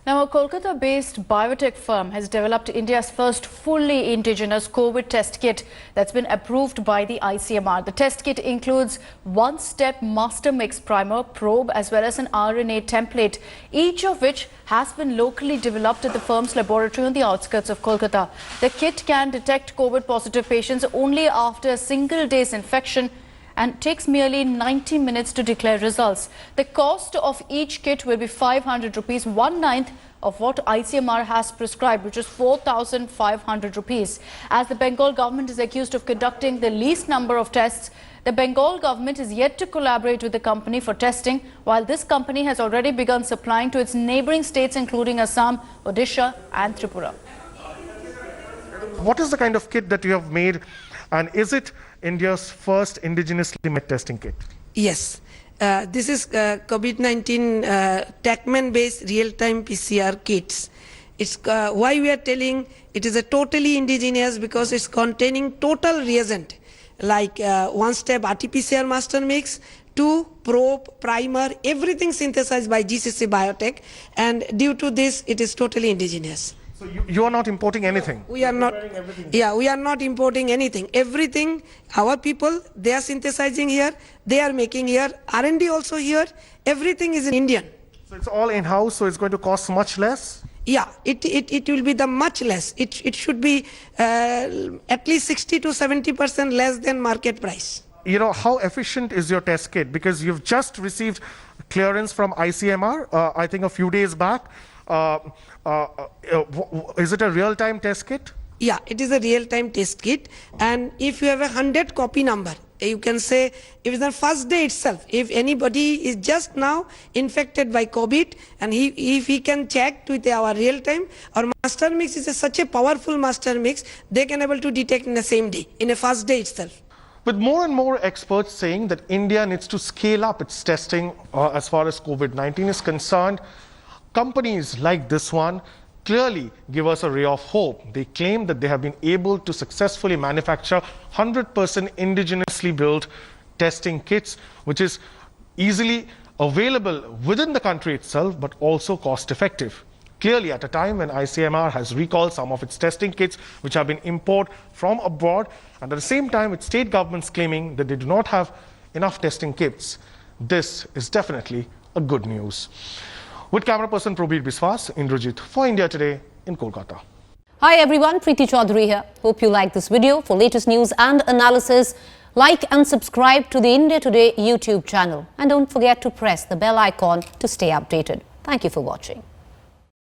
Now, a Kolkata-based biotech firm has developed India's first fully indigenous COVID test kit that's been approved by the ICMR. The test kit includes one-step master mix primer, probe, as well as an RNA template, each of which has been locally developed at the firm's laboratory on the outskirts of Kolkata. The kit can detect COVID-positive patients only after a single day's infection and takes merely 90 minutes to declare results. The cost of each kit will be 500 rupees, 1/9 of what ICMR has prescribed, which is 4,500 rupees. As the Bengal government is accused of conducting the least number of tests, the Bengal government is yet to collaborate with the company for testing, while this company has already begun supplying to its neighbouring states, including Assam, Odisha and Tripura. What is the kind of kit that you have made, and is it India's first indigenously made testing kit? Yes. This is COVID-19 TACMAN-based real-time PCR kits. It's why we are telling it is a totally indigenous, because it's containing total reagent like one-step RT-PCR master mix, 2 probe, primer, everything synthesized by GCC Biotech, and due to this it is totally indigenous. So you are not importing anything? We are not. Yeah, we are not importing anything. Everything, our people, they are synthesizing here, they are making here, R&D also here, everything is in Indian. So it's all in-house, so it's going to cost much less? Yeah, it will be the much less. It should be at least 60 to 70% less than market price. You know, how efficient is your test kit? Because you've just received clearance from ICMR, I think a few days back. Is it a real-time test kit? Yeah, it is a real-time test kit, and if you have a 100 copy number, you can say if it's the first day itself, if anybody is just now infected by COVID, and if he can check with our real-time, our master mix is such a powerful master mix, they can able to detect in the same day, in a first day itself. With more and more experts saying that India needs to scale up its testing as far as COVID-19 is concerned, companies like this one clearly give us a ray of hope. They claim that they have been able to successfully manufacture 100% indigenously built testing kits, which is easily available within the country itself, but also cost effective. Clearly, at a time when ICMR has recalled some of its testing kits, which have been imported from abroad, and at the same time with state governments claiming that they do not have enough testing kits, this is definitely a good news. With camera person Probir Biswas, Indrajit for India Today in Kolkata. Hi everyone, Preeti Chaudhary here. Hope you like this video. For latest news and analysis, like and subscribe to the India Today YouTube channel. And don't forget to press the bell icon to stay updated. Thank you for watching.